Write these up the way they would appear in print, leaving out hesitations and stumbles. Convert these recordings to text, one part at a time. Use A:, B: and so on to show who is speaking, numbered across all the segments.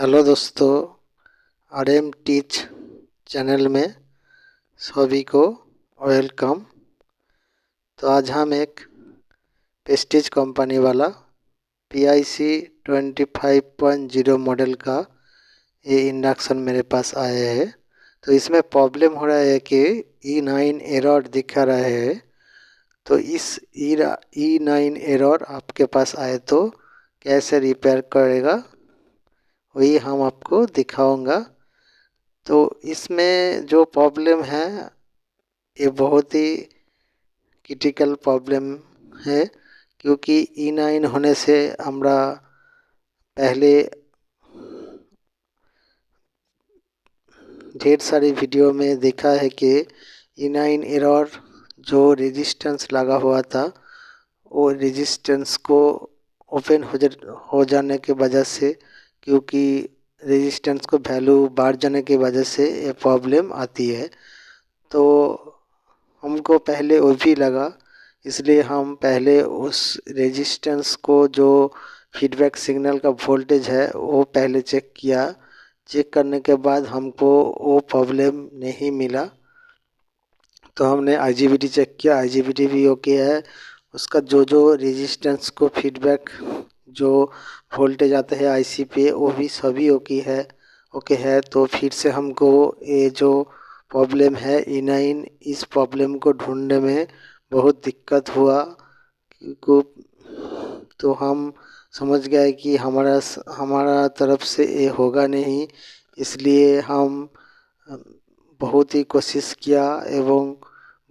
A: Hello दोस्तों, RM teach channel में सभी को वेलकम। तो आज हम एक प्रेस्टीज कंपनी वाला PIC 25.0 मॉडल का ये इंडक्शन मेरे पास आया है। तो इसमें प्रॉब्लम हो रहा है कि E9 एरर दिखा रहा है। तो इस E9 एरर आपके पास आए तो कैसे रिपेयर करेगा वही हम आपको दिखाऊंगा। तो इसमें जो प्रॉब्लम है ये बहुत ही क्रिटिकल प्रॉब्लम है, क्योंकि E9 होने से আমরা पहले ढेर सारी वीडियो में देखा है कि E9 एरर जो रेजिस्टेंस लगा हुआ था वो रेजिस्टेंस को ओपन हो जाने के वजह से, क्योंकि रेजिस्टेंस को वैल्यू बढ़ जाने की वजह से ये प्रॉब्लम आती है। तो हमको पहले वो भी लगा, इसलिए हम पहले उस रेजिस्टेंस को जो फीडबैक सिग्नल का वोल्टेज है वो पहले चेक किया। चेक करने के बाद हमको वो प्रॉब्लम नहीं मिला, तो हमने IGBT चेक किया, IGBT भी ओके है। उसका जो रेजिस्टेंस को फीडबैक जो वोल्टेज आता है IC पे वो भी सभी ओके है। तो फिर से हमको ये जो प्रॉब्लम है E9, इस प्रॉब्लम को ढूंढने में बहुत दिक्कत हुआ, तो हम समझ गए कि हमारा तरफ से ये होगा नहीं। इसलिए हम बहुत ही कोशिश किया एवं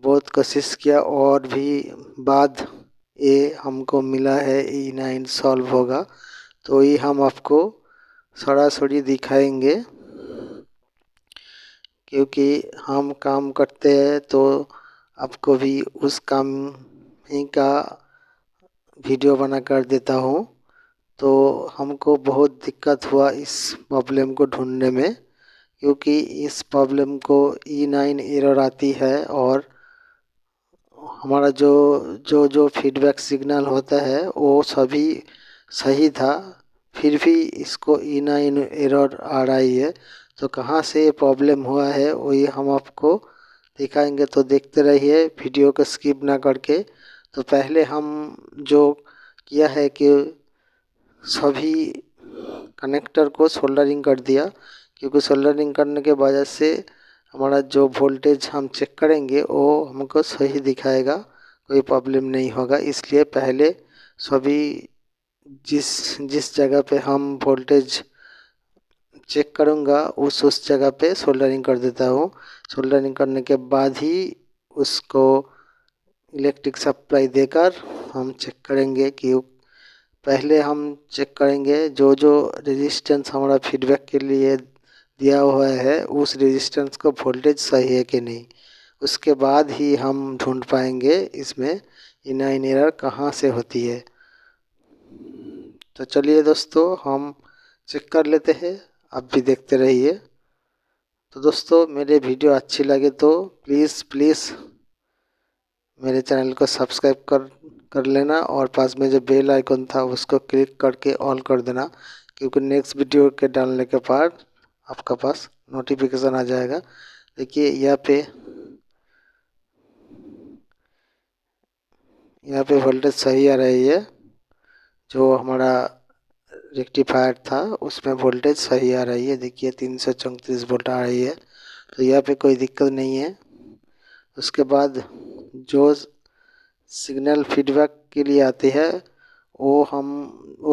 A: बहुत कोशिश किया और भी बाद ये हमको मिला है E9 सॉल्व होगा। तो ये हम आपको सरासरी दिखाएंगे, क्योंकि हम काम करते हैं तो आपको भी उस काम ही का वीडियो बना कर देता हूँ। तो हमको बहुत दिक्कत हुआ इस प्रॉब्लम को ढूंढने में, क्योंकि इस प्रॉब्लम को E9 एरर आती है और हमारा जो फीडबैक सिग्नल होता है वो सभी सही था, फिर भी इसको E9 एरर आ रही है। तो कहाँ से ये प्रॉब्लम हुआ है वही हम आपको दिखाएंगे, तो देखते रहिए वीडियो को स्किप ना करके। तो पहले हम जो किया है कि सभी कनेक्टर को सोल्डरिंग कर दिया, क्योंकि सोल्डरिंग करने के वजह से हमारा जो वोल्टेज हम चेक करेंगे वो हमको सही दिखाएगा, कोई प्रॉब्लम नहीं होगा। इसलिए पहले सभी जिस जगह पे हम वोल्टेज चेक करूँगा उस जगह पे सोल्डरिंग कर देता हूँ। सोल्डरिंग करने के बाद ही उसको इलेक्ट्रिक सप्लाई देकर हम चेक करेंगे कि पहले हम चेक करेंगे जो रेजिस्टेंस हमारा फीडबैक के लिए दिया हुआ है उस रेजिस्टेंस का वोल्टेज सही है कि नहीं। उसके बाद ही हम ढूंढ पाएंगे इसमें E9 एरर कहाँ से होती है। तो चलिए दोस्तों हम चेक कर लेते हैं, आप भी देखते रहिए। तो दोस्तों मेरे वीडियो अच्छी लगे तो प्लीज़ मेरे चैनल को सब्सक्राइब कर लेना और पास में जो बेल आइकन था उसको क्लिक करके ऑल कर देना, क्योंकि नेक्स्ट वीडियो के डालने के बाद आपका पास नोटिफिकेशन आ जाएगा। देखिए यहाँ पे वोल्टेज सही आ रही है, जो हमारा रेक्टिफायर था उसमें वोल्टेज सही आ रही है। देखिए 334 वोल्ट आ रही है, तो यहाँ पे कोई दिक्कत नहीं है। उसके बाद जो सिग्नल फीडबैक के लिए आती है वो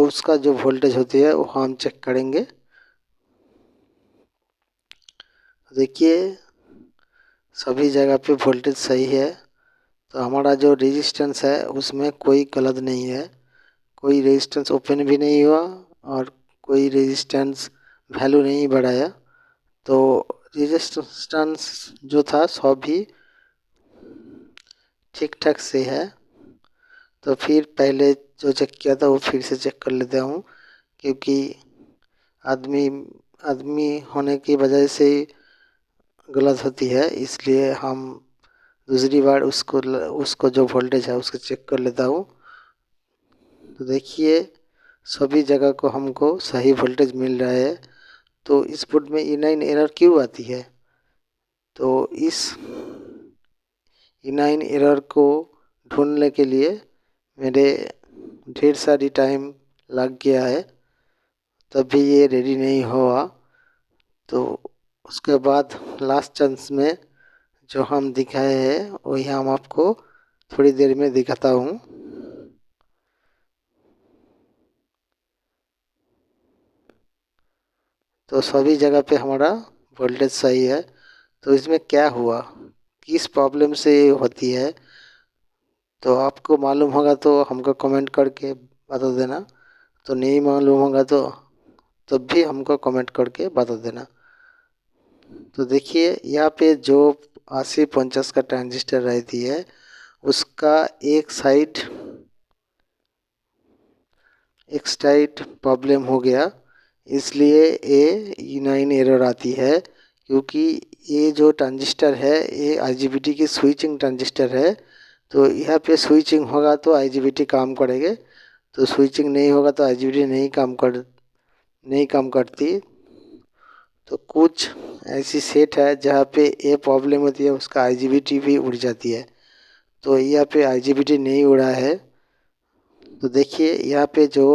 A: उसका जो वोल्टेज होती है वो हम चेक करेंगे। देखिए सभी जगह पे वोल्टेज सही है, तो हमारा जो रेजिस्टेंस है उसमें कोई गलत नहीं है, कोई रेजिस्टेंस ओपन भी नहीं हुआ और कोई रेजिस्टेंस वैल्यू नहीं बढ़ाया। तो रेजिस्टेंस जो था सब भी ठीक ठाक से है। तो फिर पहले जो चेक किया था वो फिर से चेक कर लेता हूँ, क्योंकि आदमी होने की वजह से गलत होती है, इसलिए हम दूसरी बार उसको जो वोल्टेज है उसको चेक कर लेता हूँ। तो देखिए सभी जगह को हमको सही वोल्टेज मिल रहा है। तो इस बोर्ड में E9 एरर क्यों आती है। तो इस E9 एरर को ढूंढने के लिए मेरे ढेर सारी टाइम लग गया है, तब भी ये रेडी नहीं हुआ। तो उसके बाद लास्ट चांस में जो हम दिखाए हैं वही हम आपको थोड़ी देर में दिखाता हूँ। तो सभी जगह पे हमारा वोल्टेज सही है। तो इसमें क्या हुआ, किस प्रॉब्लम से होती है, तो आपको मालूम होगा तो हमको कमेंट करके बता देना। तो नहीं मालूम होगा तो तब भी हमको कमेंट करके बता देना। तो देखिए यहाँ पे जो 8050 का ट्रांजिस्टर रहती है उसका एक साइड प्रॉब्लम हो गया, इसलिए ये E9 एरर आती है। क्योंकि ये जो ट्रांजिस्टर है ये IGBT की स्विचिंग ट्रांजिस्टर है। तो यहाँ पे स्विचिंग होगा तो IGBT काम करेंगे, तो स्विचिंग नहीं होगा तो IGBT नहीं काम करती। तो कुछ ऐसी सेट है जहाँ पे ये प्रॉब्लम होती है, उसका IGBT भी उड़ जाती है। तो यहाँ पे IGBT नहीं उड़ा है। तो देखिए यहाँ पे जो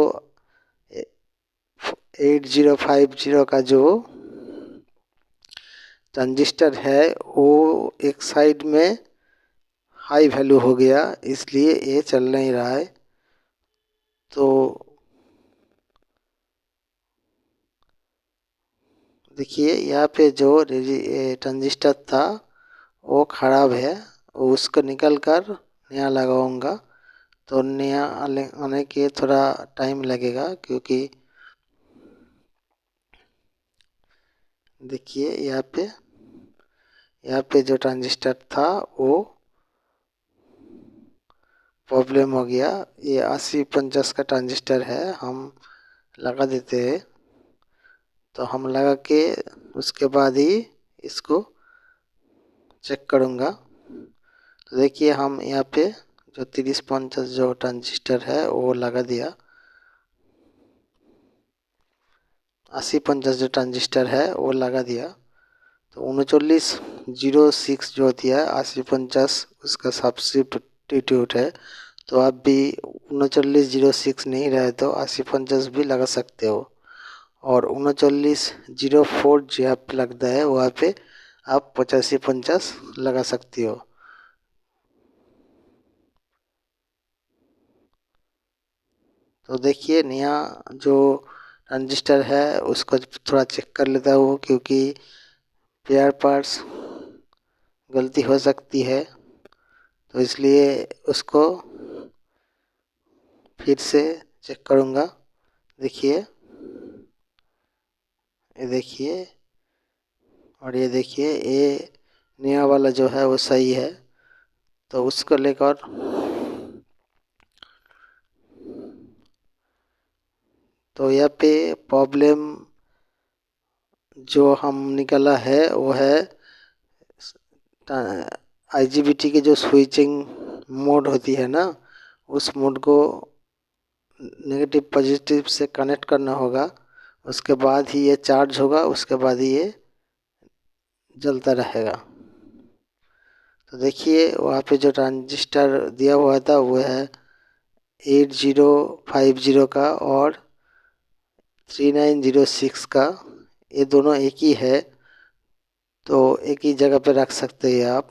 A: 8050 का जो ट्रांजिस्टर है वो एक साइड में हाई वैल्यू हो गया, इसलिए ये चल नहीं रहा है। तो देखिए यहाँ पे जो ट्रांजिस्टर था वो ख़राब है, उसको निकल कर नया लगाऊंगा। तो नया आने के थोड़ा टाइम लगेगा, क्योंकि देखिए यहाँ पे जो ट्रांजिस्टर था वो प्रॉब्लम हो गया। ये 8050 का ट्रांजिस्टर है, हम लगा देते हैं। तो हम लगा के उसके बाद ही इसको चेक करूँगा। तो देखिए हम यहाँ पे जो 3050 जो ट्रांजिस्टर है वो लगा दिया। 8050 जो ट्रांजिस्टर है वो लगा दिया। तो 3906 जो होती है 8050 उसका सब्स्टिट्यूट है। तो आप भी 3906 नहीं रहे तो 8050 भी लगा सकते हो, और 3904 जहाँ पे लगता है वहाँ पे आप 8550 लगा सकती हो। तो देखिए नया जो ट्रांजिस्टर है उसको थोड़ा चेक कर लेता हूँ, क्योंकि पेयर पार्ट्स गलती हो सकती है। तो इसलिए उसको फिर से चेक करूँगा। देखिए ये देखिए, और ये देखिए ये नया वाला जो है वो सही है। तो उसको लेकर तो यहाँ पे प्रॉब्लम जो हम निकला है वो है IGBT की जो स्विचिंग मोड होती है ना, उस मोड को नेगेटिव पॉजिटिव से कनेक्ट करना होगा। उसके बाद ही ये चार्ज होगा, उसके बाद ही ये जलता रहेगा। तो देखिए वहाँ पे जो ट्रांजिस्टर दिया हुआ था वो है 8050 का और 3906 का, ये दोनों एक ही है। तो एक ही जगह पे रख सकते हैं आप।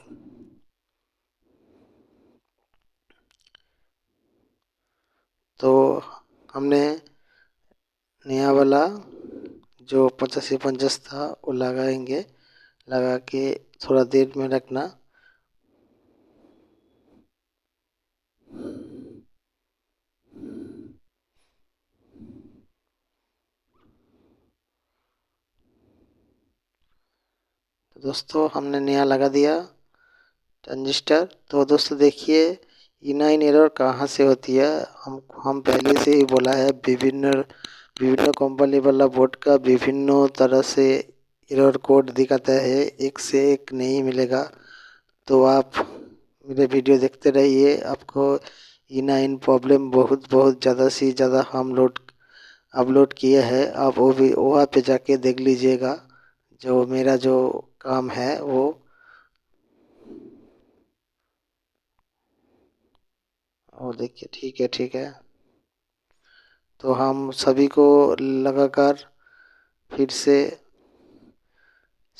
A: तो हमने नया वाला जो 8550 था वो लगाएंगे, लगा के थोड़ा देर में रखना। तो दोस्तों हमने नया लगा दिया ट्रांजिस्टर। तो दोस्तों देखिए E9 एरर कहाँ से होती है। हम पहले से ही बोला है, विभिन्न कंपनी वाला बोर्ड का विभिन्न तरह से एरर कोड दिखाता है, एक से एक नहीं मिलेगा। तो आप मेरे वीडियो देखते रहिए, आपको E9 प्रॉब्लम बहुत बहुत ज़्यादा से ज़्यादा हम लोड अपलोड किए हैं, आप वो भी वहाँ पे जाके देख लीजिएगा। जो मेरा जो काम है वो देखिए। ठीक है, ठीक है। तो हम सभी को लगाकर फिर से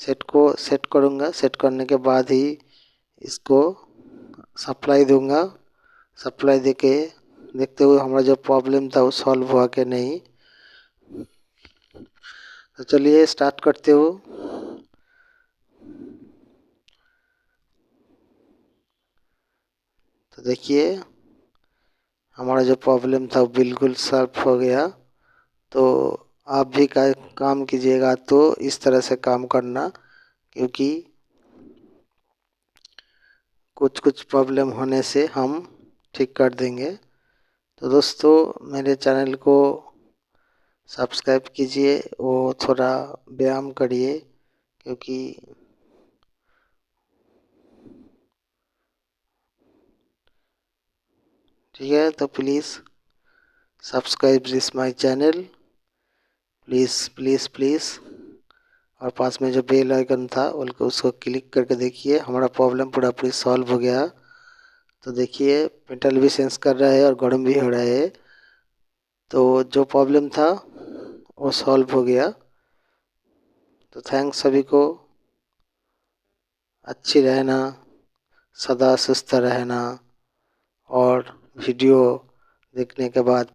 A: सेट करूँगा। सेट करने के बाद ही इसको सप्लाई दूंगा। सप्लाई देके देखते हुए हमारा जो प्रॉब्लम था वो सॉल्व हुआ कि नहीं। तो चलिए स्टार्ट करते हो। तो देखिए हमारा जो प्रॉब्लम था वो बिल्कुल सॉल्व हो गया। तो आप भी काम कीजिएगा तो इस तरह से काम करना, क्योंकि कुछ कुछ प्रॉब्लम होने से हम ठीक कर देंगे। तो दोस्तों मेरे चैनल को सब्सक्राइब कीजिए, वो थोड़ा व्यायाम करिए, क्योंकि ठीक है। तो please subscribe this my channel, please please please. और पास में जो बेल आइकन था उसको क्लिक करके देखिए, हमारा प्रॉब्लम पूरा पूरी सॉल्व हो गया। तो देखिए मेटल भी सेंस कर रहा है और गर्म भी हो रहा है। तो जो प्रॉब्लम था वो सॉल्व हो गया। तो थैंक्स सभी को। अच्छी रहना, सदा सुस्त रहना, और वीडियो देखने के बाद